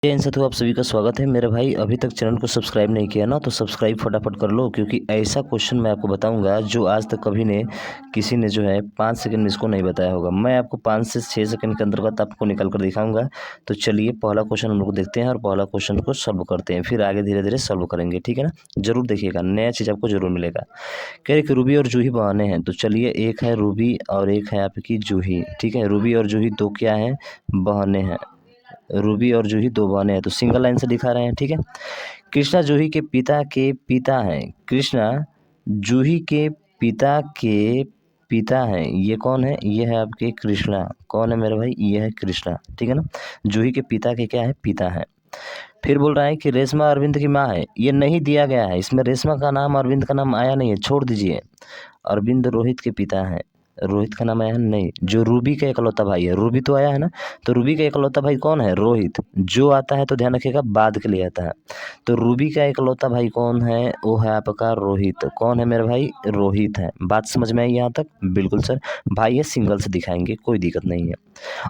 जय हिंद साथियों, आप सभी का स्वागत है। मेरे भाई अभी तक चैनल को सब्सक्राइब नहीं किया ना, तो सब्सक्राइब फटाफट कर लो, क्योंकि ऐसा क्वेश्चन मैं आपको बताऊंगा जो आज तक कभी ने किसी ने जो है 5 सेकंड में इसको नहीं बताया होगा। मैं आपको 5 से 6 सेकंड के अंतर्गत आपको निकल कर दिखाऊंगा। तो चलिए पहला क्वेश्चन हम लोग देखते हैं और पहला क्वेश्चन को सॉल्व करते हैं, फिर आगे धीरे धीरे सॉल्व करेंगे। ठीक है ना, जरूर देखिएगा, नया चीज़ आपको जरूर मिलेगा। कह रहे कि रूबी और जूही बहाने हैं। तो चलिए, एक है रूबी और एक है आपकी जूही। ठीक है, रूबी और जूही दो क्या है, बहाने हैं। रूबी और जूही दो बहनें हैं, तो सिंगल लाइन से दिखा रहे हैं। ठीक है, कृष्णा जूही के पिता हैं। कृष्णा जूही के पिता हैं। ये कौन है? ये है आपके कृष्णा। कौन है मेरे भाई? ये है कृष्णा। ठीक है ना, जूही के पिता के क्या है, पिता है। फिर बोल रहा है कि रेशमा अरविंद की माँ है। ये नहीं दिया गया है, इसमें रेशमा का नाम अरविंद का नाम आया नहीं है, छोड़ दीजिए। अरविंद रोहित के पिता हैं। रोहित का नाम आया है नहीं। जो रूबी का इकलौता भाई है, रूबी तो आया है ना, तो रूबी का इकलौता भाई कौन है? रोहित। जो आता है तो ध्यान रखिएगा, बाद के लिए आता है। तो रूबी का इकलौता भाई कौन है? वो है आपका रोहित। कौन है मेरे भाई? रोहित है। बात समझ में आई यहाँ तक? बिल्कुल सर। भाई ये सिंगल से दिखाएंगे, कोई दिक्कत नहीं है।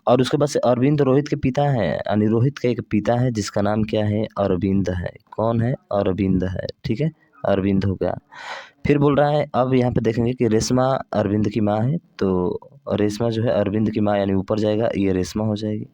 और उसके बाद से अरविंद रोहित के पिता हैं, यानी रोहित का एक पिता है जिसका नाम क्या है? अरविंद है। कौन है? अरविंद है। ठीक है, अरविंद हो गया। फिर बोल रहा है, अब यहाँ पे देखेंगे कि रेशमा अरविंद की माँ है, तो रेशमा जो है अरविंद की माँ, यानी ऊपर जाएगा, ये रेशमा हो जाएगी।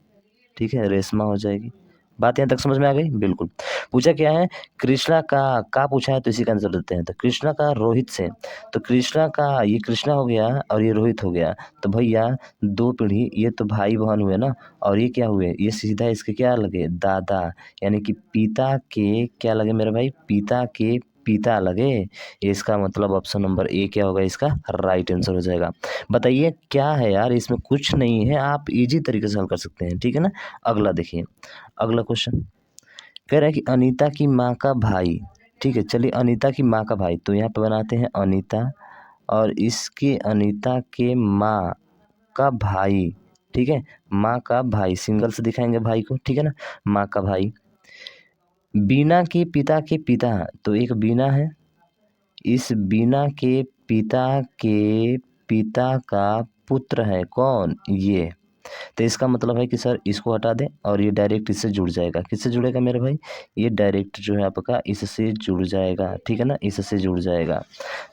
ठीक है, रेशमा हो जाएगी। बात यहाँ तक समझ में आ गई? बिल्कुल। पूछा क्या है? कृष्णा का पूछा है, तो इसी का आंसर देते हैं। तो कृष्णा का रोहित से, तो कृष्णा का, ये कृष्णा हो गया और ये रोहित हो गया। तो भैया दो पीढ़ी, ये तो भाई बहन हुए ना, और ये क्या हुए? ये सीधा इसके क्या लगे? दादा। यानी कि पिता के क्या लगे मेरे भाई? पिता के पिता लगे। इसका मतलब ऑप्शन नंबर ए क्या होगा? इसका राइट आंसर हो जाएगा। बताइए क्या है यार, इसमें कुछ नहीं है, आप इजी तरीके से हल कर सकते हैं। ठीक है ना। अगला देखिए, अगला क्वेश्चन कह रहा है कि अनीता की माँ का भाई। ठीक है, चलिए अनीता की माँ का भाई, तो यहाँ पे बनाते हैं अनीता, और इसके अनीता के माँ का भाई। ठीक है, माँ का भाई, सिंगल से दिखाएंगे भाई को। ठीक है ना, माँ का भाई। बीना के पिता, तो एक बीना है, इस बीना के पिता का पुत्र है कौन? ये। तो इसका मतलब है कि सर इसको हटा दें और ये डायरेक्ट इससे जुड़ जाएगा। किससे जुड़ेगा मेरे भाई? ये डायरेक्ट जो है आपका इससे जुड़ जाएगा। ठीक है ना, इससे जुड़ जाएगा।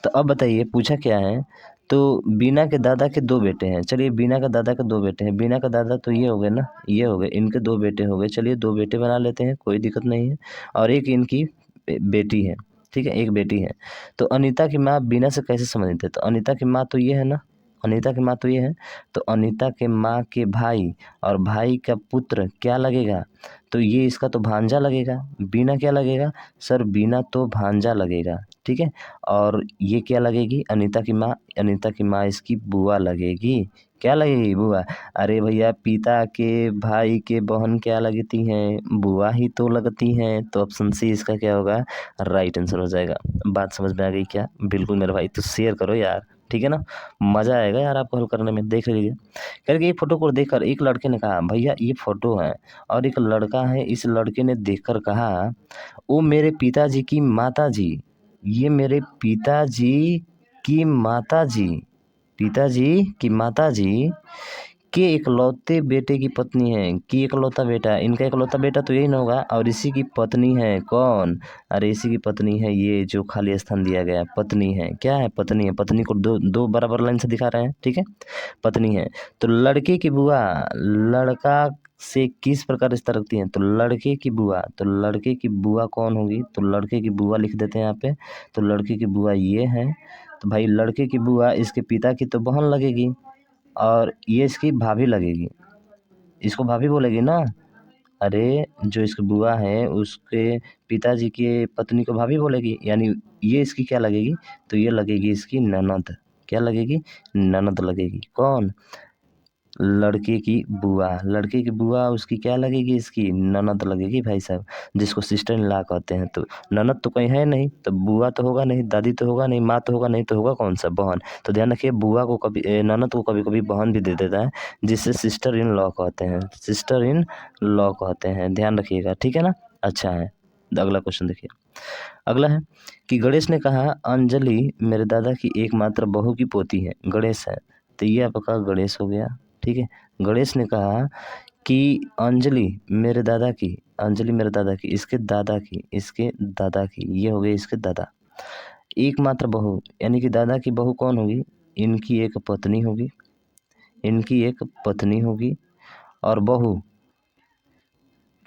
तो अब बताइए पूछा क्या है? तो बीना के दादा के दो बेटे हैं। चलिए, बीना का दादा के दो बेटे हैं। बीना का दादा तो ये हो गए ना, ये हो गए, इनके दो बेटे हो गए। चलिए दो बेटे बना लेते हैं, कोई दिक्कत नहीं है। और एक इनकी बेटी है। ठीक है, एक बेटी है। तो अनीता की माँ बीना से कैसे समझते? तो अनीता की माँ तो ये है ना, अनीता की माँ तो ये है। तो अनीता के माँ के भाई और भाई का पुत्र क्या लगेगा? तो ये इसका तो भांजा लगेगा। बीना क्या लगेगा? सर बीना तो भांजा लगेगा। ठीक है, और ये क्या लगेगी? अनीता की माँ, अनीता की माँ इसकी बुआ लगेगी। क्या लगेगी? बुआ। अरे भैया, पिता के भाई के बहन क्या लगती हैं? बुआ ही तो लगती हैं। तो ऑप्शन सी इसका क्या होगा? राइट आंसर हो जाएगा। बात समझ में आ गई क्या? बिल्कुल मेरे भाई, तो शेयर करो यार। ठीक है ना, मज़ा आएगा यार आपको हल करने में। देख लीजिए, करके एक फोटो को देखकर एक लड़के ने कहा, भैया ये फोटो है और एक लड़का है। इस लड़के ने देखकर कहा, वो मेरे पिताजी की माताजी, ये मेरे पिताजी की माताजी के इकलौते बेटे की पत्नी है। कि इकलौता बेटा, इनका इकलौता बेटा तो यही ना होगा, और इसी की पत्नी है। कौन? अरे इसी की पत्नी है, ये जो खाली स्थान दिया गया है, पत्नी है। क्या है? पत्नी है। पत्नी को दो दो बराबर लाइन से दिखा रहे हैं। ठीक है, पत्नी है। तो लड़के की बुआ लड़का से किस प्रकार रिश्ता रखती हैं? तो लड़के की बुआ, तो लड़के की बुआ कौन होगी? तो लड़के की बुआ लिख देते हैं यहाँ पे। तो लड़के की बुआ ये है। तो भाई लड़के की बुआ इसके पिता की तो बहन लगेगी, और ये इसकी भाभी लगेगी। इसको भाभी बोलेगी ना। अरे जो इसकी बुआ है उसके पिताजी के पत्नी को भाभी बोलेगी, यानी ये इसकी क्या लगेगी? तो ये लगेगी इसकी ननद। क्या लगेगी? ननद लगेगी। कौन? लड़के की बुआ। लड़के की बुआ उसकी क्या लगेगी? इसकी ननद लगेगी भाई साहब, जिसको सिस्टर इन लॉ कहते हैं। तो ननद तो कहीं है नहीं, तो बुआ तो होगा नहीं, दादी तो होगा नहीं, माँ तो होगा नहीं, तो होगा कौन सा? बहन। तो ध्यान रखिए, बुआ को कभी ननद को कभी कभी बहन भी दे देता है, जिससे सिस्टर इन लॉ कहते हैं। सिस्टर इन लॉ कहते हैं, ध्यान रखिएगा। ठीक है ना, अच्छा है। अगला क्वेश्चन देखिए, अगला है कि गणेश ने कहा, अंजलि मेरे दादा की एकमात्र बहू की पोती है। गणेश है, तो ये आपका गणेश हो गया। ठीक है, गणेश ने कहा कि अंजलि मेरे दादा की, अंजलि मेरे दादा की, इसके दादा की, इसके दादा की, ये हो गए इसके दादा। एकमात्र बहू यानी कि दादा की बहू कौन होगी? इनकी एक पत्नी होगी, इनकी एक पत्नी होगी। और बहू,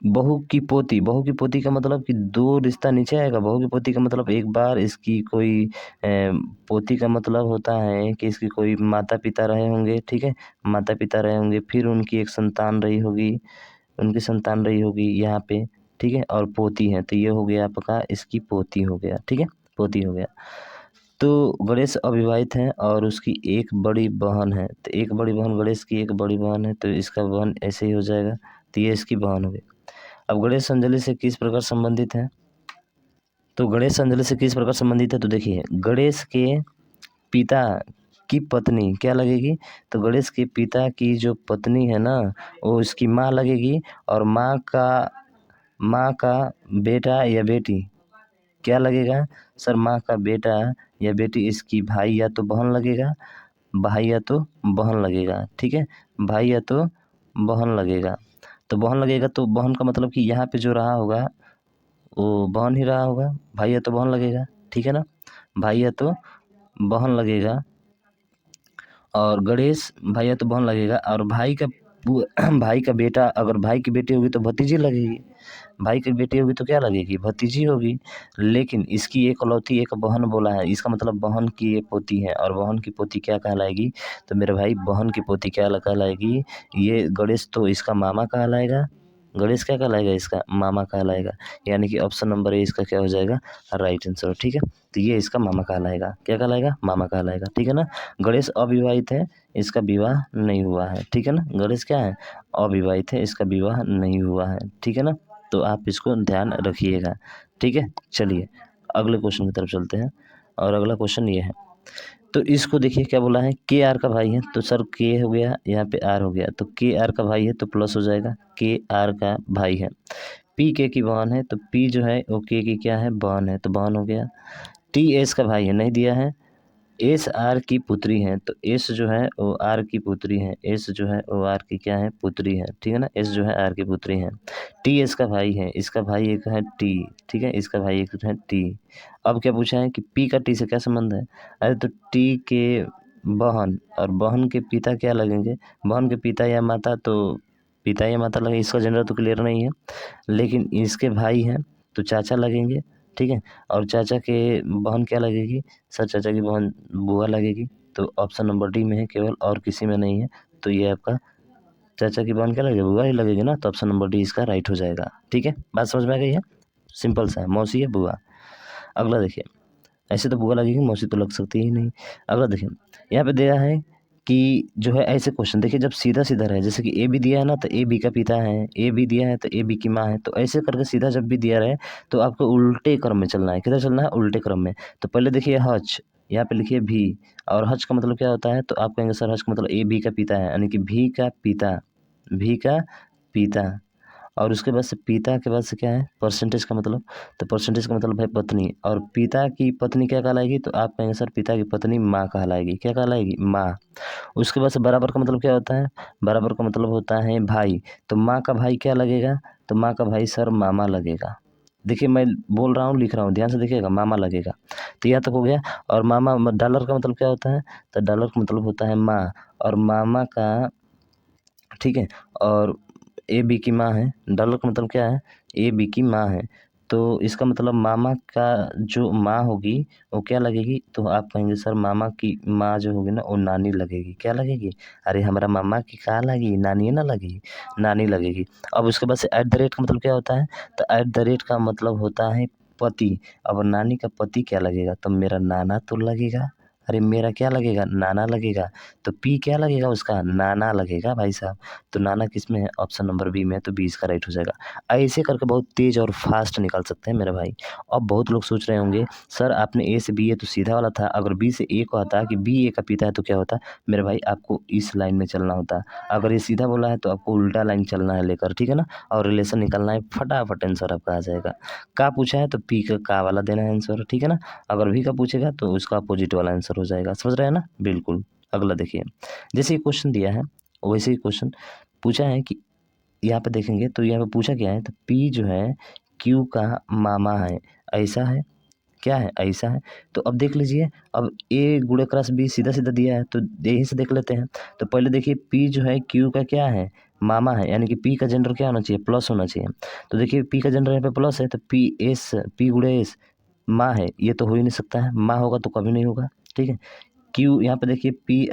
बहू की पोती, बहू की पोती का मतलब कि दो रिश्ता नीचे आएगा। बहू की पोती का मतलब एक बार इसकी कोई पोती का मतलब होता है कि इसकी कोई माता पिता रहे होंगे, ठीक है, माता पिता रहे होंगे, फिर उनकी एक संतान रही होगी, उनकी संतान रही होगी यहाँ पे, ठीक है, और पोती है, तो ये हो गया आपका इसकी पोती हो गया, ठीक है, पोती हो गया। तो गणेश अविवाहित हैं और उसकी एक बड़ी बहन है, तो एक बड़ी बहन, गणेश की एक बड़ी बहन है, तो इसका बहन ऐसे ही हो जाएगा, तो ये इसकी बहन हो गई। अब गणेश अंजलि से किस प्रकार संबंधित है? तो गणेश अंजलि से किस प्रकार संबंधित है? तो देखिए, गणेश के पिता की पत्नी क्या लगेगी? तो गणेश के पिता की जो पत्नी है ना, वो इसकी माँ लगेगी। और माँ का बेटा या बेटी क्या लगेगा? सर माँ का बेटा या बेटी इसकी भाई या तो बहन लगेगा, भाई या तो बहन लगेगा, ठीक है, भाई या तो बहन लगेगा। तो बहन लगेगा, तो बहन का मतलब कि यहाँ पे जो रहा होगा वो बहन ही रहा होगा, भाई या तो बहन लगेगा, ठीक है ना, भाई या तो बहन लगेगा। और गणेश भाई या तो बहन लगेगा। और भाई का भाई का बेटा, अगर भाई की बेटी होगी तो भतीजी लगेगी, भाई की बेटी होगी तो क्या लगेगी? भतीजी होगी। लेकिन इसकी एकलौती एक बहन बोला है, इसका मतलब बहन की ये पोती है, और बहन की पोती क्या कहलाएगी? तो मेरे भाई बहन की पोती क्या कहलाएगी? ये गणेश तो इसका मामा कहलाएगा, गणेश क्या कहलाएगा? इसका मामा कहलाएगा। यानी कि ऑप्शन नंबर ए इसका क्या हो जाएगा? राइट आंसर, ठीक है। तो ये इसका मामा कहलाएगा, क्या कहलाएगा? मामा कहलाएगा, ठीक है ना। गणेश अविवाहित है, इसका विवाह नहीं हुआ है, ठीक है ना। गणेश क्या है? अविवाहित है, इसका विवाह नहीं हुआ है, ठीक है ना। तो आप इसको ध्यान रखिएगा, ठीक है। चलिए अगले क्वेश्चन की तरफ चलते हैं, और अगला क्वेश्चन ये है। तो इसको देखिए क्या बोला है, के आर का भाई है, तो सर के हो गया, यहाँ पे आर हो गया, तो के आर का भाई है तो प्लस हो जाएगा, के आर का भाई है। पी के की बहन है, तो पी जो है वो के की क्या है? बहन है, तो बहन हो गया। टी एस का भाई है, नहीं दिया है। एस आर की पुत्री है, तो एस जो है वो आर की पुत्री है, एस जो है वो आर की क्या है? पुत्री है, ठीक है ना। एस जो है आर की पुत्री है। टी एस का भाई है, इसका भाई एक है टी, ठीक है, इसका भाई एक है टी। अब क्या पूछा है कि पी का टी से क्या संबंध है? अरे तो टी के बहन, और बहन के पिता क्या लगेंगे? बहन के पिता या माता, तो पिता या माता लगे, इसका जेंडर तो क्लियर नहीं है। लेकिन इसके भाई हैं तो चाचा लगेंगे, ठीक है। और चाचा के बहन क्या लगेगी? सर चाचा की बहन बुआ लगेगी। तो ऑप्शन नंबर डी में है केवल, और किसी में नहीं है। तो ये आपका चाचा की बहन क्या लगेगी? बुआ ही लगेगी ना, तो ऑप्शन नंबर डी इसका राइट हो जाएगा, ठीक है। बात समझ में आ गई है? सिंपल सा है, मौसी है बुआ। अगला देखिए, ऐसे तो बुआ लगेगी, मौसी तो लग सकती ही नहीं। अगला देखिए, यहाँ पे दिया है कि जो है ऐसे क्वेश्चन देखिए, जब सीधा सीधा रहे, जैसे कि ए बी दिया है ना, तो ए बी का पिता है, ए बी दिया है तो ए बी की माँ है, तो ऐसे करके सीधा जब भी दिया रहे तो आपको उल्टे क्रम में चलना है। किधर चलना है? उल्टे क्रम में। तो पहले देखिए हच, यहाँ पे लिखिए भी, और हच का मतलब क्या होता है? तो आप कहेंगे सर हच का मतलब ए बी का पिता है, यानी कि भी का पिता, भी का पिता। और उसके बाद से पिता के बाद से क्या है? परसेंटेज का मतलब, तो परसेंटेज का मतलब है पत्नी, और पिता की पत्नी क्या कहलाएगी? तो आप कहेंगे सर पिता की पत्नी माँ कहलाएगी, क्या कहलाएगी? माँ। उसके बाद से बराबर का मतलब क्या होता है? बराबर का मतलब होता है भाई, तो माँ का भाई क्या लगेगा? तो माँ का भाई सर मामा लगेगा। देखिए मैं बोल रहा हूँ, लिख रहा हूँ, ध्यान से देखिएगा, मामा लगेगा। तो यहाँ तक हो गया। और मामा डॉलर का मतलब क्या होता है? तो डॉलर का मतलब होता है माँ, और मामा का, ठीक है, और ए बी की माँ है। डॉलर का मतलब क्या है? ए बी की माँ है। तो इसका मतलब मामा का जो माँ होगी वो क्या लगेगी? तो आप कहेंगे सर मामा की माँ जो होगी ना वो नानी लगेगी, क्या लगेगी? अरे हमारा मामा की कहाँ लगी? नानी ना लगेगी, नानी लगेगी। अब उसके बाद से एट द रेट का मतलब क्या होता है? तो एट द रेट का मतलब होता है पति। अब नानी का पति क्या लगेगा? तो मेरा नाना तो लगेगा। अरे मेरा क्या लगेगा? नाना लगेगा। तो पी क्या लगेगा उसका? नाना लगेगा भाई साहब। तो नाना किस में है? ऑप्शन नंबर बी में है, तो बी इसका राइट हो जाएगा। ऐसे करके बहुत तेज और फास्ट निकाल सकते हैं मेरे भाई। अब बहुत लोग सोच रहे होंगे सर आपने ए से बी है तो सीधा वाला था, अगर बी से ए को आता कि बी ए का पिता है तो क्या होता? मेरे भाई आपको इस लाइन में चलना होता। अगर ये सीधा बोला है तो आपको उल्टा लाइन चलना है लेकर, ठीक है ना, और रिलेशन निकालना है, फटाफट आंसर आपका आ जाएगा। का पूछा है तो पी का वाला देना है आंसर, ठीक है ना। अगर भी का पूछेगा तो उसका अपोजिट वाला आंसर हो जाएगा, समझ रहे हैं ना? बिल्कुल। अगला देखिए, जैसे क्वेश्चन दिया है वैसे ही क्वेश्चन पूछा है कि यहाँ पे देखेंगे तो यहाँ पे पूछा क्या है, तो P जो है Q का मामा है, ऐसा है, क्या है, ऐसा है। तो अब देख लीजिए, अब A गुणे क्रॉस B सीधा सीधा दिया है, तो यहीं से देख लेते हैं। तो पहले देखिए P जो है Q का क्या है, मामा है, यानी कि P का जेंडर क्या होना चाहिए, प्लस होना चाहिए। तो देखिए P का जेंडर यहाँ पे प्लस है, तो P गुणे S माँ है, ये तो हो ही नहीं सकता है, माँ होगा तो कभी नहीं होगा, ठीक है। Q यहाँ पे देखिए P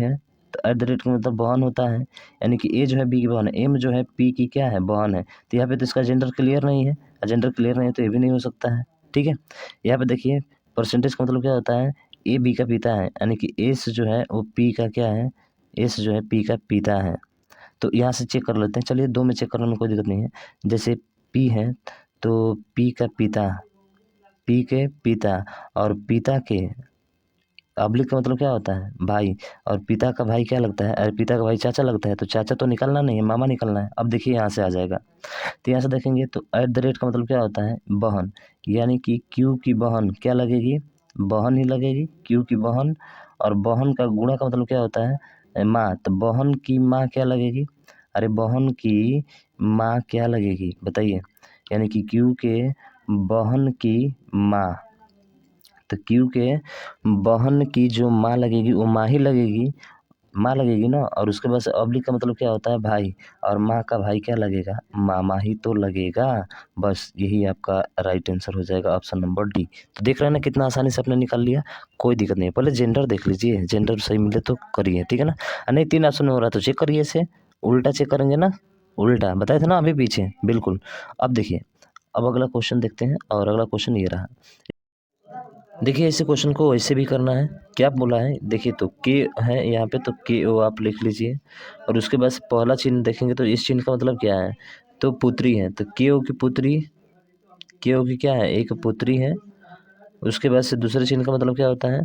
है, तो एट द रेट का मतलब बहन होता है, यानी कि A जो है B की बहन है, M जो है P की क्या है, बहन है। तो यहाँ पे तो इसका जेंडर क्लियर नहीं है, जेंडर क्लियर नहीं है तो ये भी नहीं हो सकता है, ठीक है। यहाँ पे देखिए परसेंटेज का मतलब क्या होता है, A B का पिता है, यानी कि S जो है वो P का क्या है, S जो है P का पिता है। तो यहाँ से चेक कर लेते हैं, चलिए 2 में चेक करने में कोई दिक्कत नहीं है। जैसे P है तो P का पिता, P के पिता और पिता के ऑब्लिक का मतलब क्या होता है, भाई, और पिता का भाई क्या लगता है, अरे पिता का भाई चाचा लगता है, तो चाचा तो निकलना नहीं है, मामा निकलना है। अब देखिए यहाँ से आ जाएगा, तो यहाँ से देखेंगे तो एट द रेट का मतलब क्या होता है, बहन, यानी कि Q की बहन क्या लगेगी, बहन ही लगेगी, Q की बहन। और बहन का गुणा का मतलब क्या होता है, माँ, तो बहन की माँ क्या लगेगी, अरे बहन की माँ क्या लगेगी बताइए, यानी कि Q के बहन की माँ, तो Q के बहन की जो माँ लगेगी वो माँ ही लगेगी, माँ लगेगी ना। और उसके बाद से ऑब्लिक का मतलब क्या होता है, भाई, और माँ का भाई क्या लगेगा, मामा ही तो लगेगा। बस यही आपका राइट आंसर हो जाएगा, ऑप्शन नंबर डी। तो देख रहे हैं ना कितना आसानी से आपने निकाल लिया, कोई दिक्कत नहीं है। पहले जेंडर देख लीजिए, जेंडर सही मिले तो करिए, ठीक है ना। नहीं 3 ऑप्शन में हो रहा है तो चेक करिए, इसे उल्टा चेक करेंगे ना, उल्टा बताए थे ना अभी पीछे, बिल्कुल। अब देखिए, अब अगला क्वेश्चन देखते हैं, और अगला क्वेश्चन ये रहा। देखिए ऐसे क्वेश्चन को वैसे भी करना है, क्या बोला है देखिए, तो के है यहाँ पे, तो के ओ आप लिख लीजिए। और उसके बाद पहला चिन्ह देखेंगे तो इस चिन्ह का मतलब क्या है, तो पुत्री है, तो के ओ की पुत्री, के ओ की क्या है, एक पुत्री है। उसके बाद से दूसरे चिन्ह का मतलब क्या होता है,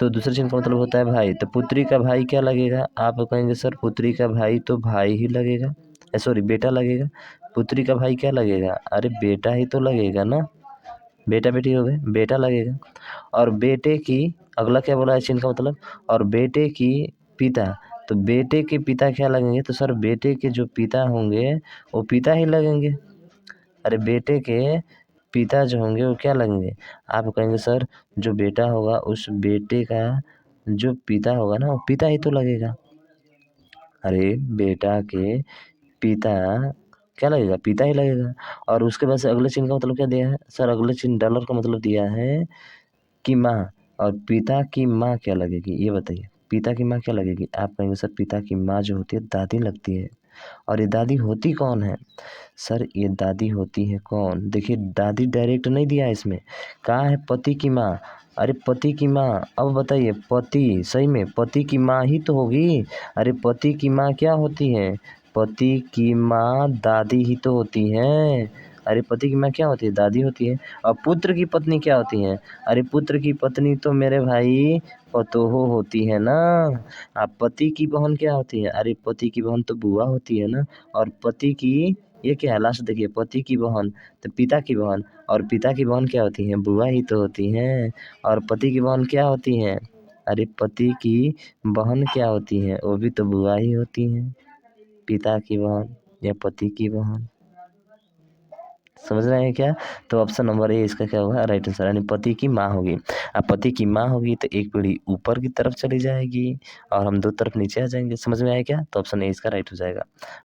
तो दूसरे चिन्ह का मतलब होता है भाई, तो पुत्री का भाई क्या लगेगा, आप कहेंगे सर पुत्री का भाई तो भाई ही लगेगा, सॉरी बेटा लगेगा। पुत्री का भाई क्या लगेगा, अरे बेटा ही तो लगेगा ना, बेटा बेटी हो गए, बेटा लगेगा। और बेटे की, अगला क्या बोला है चिन्ह का मतलब, और बेटे की पिता, तो बेटे के पिता क्या लगेंगे, तो सर बेटे के जो पिता होंगे वो पिता ही लगेंगे। अरे बेटे के पिता जो होंगे वो क्या लगेंगे, आप कहेंगे सर जो बेटा होगा उस बेटे का जो पिता होगा ना वो पिता ही तो लगेगा। अरे बेटा के पिता क्या लगेगा, पिता ही लगेगा। और उसके बाद से अगले चिन्ह का मतलब क्या दिया है, सर अगले चिन्ह डॉलर का मतलब दिया है कि माँ, और पिता की माँ क्या लगेगी ये बताइए, पिता की माँ क्या लगेगी, आप कहेंगे सर पिता की माँ जो होती है दादी लगती है। और ये दादी होती कौन है, सर ये दादी होती है कौन, देखिए दादी डायरेक्ट नहीं दिया है इसमें, कहाँ है पति की माँ, अरे पति की माँ। अब बताइए पति, सही में पति की माँ ही तो होगी, अरे पति की माँ क्या होती है, पति की माँ दादी ही तो होती है। अरे पति की माँ क्या होती है, दादी होती है। और पुत्र की पत्नी क्या होती है, अरे पुत्र की पत्नी तो मेरे भाई पतोहो होती है ना। आप पति की बहन क्या होती है, अरे पति की बहन तो बुआ होती है ना। और पति की, ये क्या है लास्ट देखिए, पति की बहन तो पिता की बहन, और पिता की बहन क्या होती है, बुआ ही तो होती हैं। और पति की बहन क्या होती है, अरे पति की बहन क्या होती है, वो भी तो बुआ ही होती हैं, पिता की बहन या पति की बहन। समझ रहे हैं क्या, तो ऑप्शन नंबर ए इसका क्या होगा राइट आंसर, यानी पति की माँ होगी। अब पति की माँ होगी तो एक पीढ़ी ऊपर की तरफ चली जाएगी और हम दो तरफ नीचे आ जाएंगे। समझ में आया क्या, तो ऑप्शन ए इसका राइट हो जाएगा।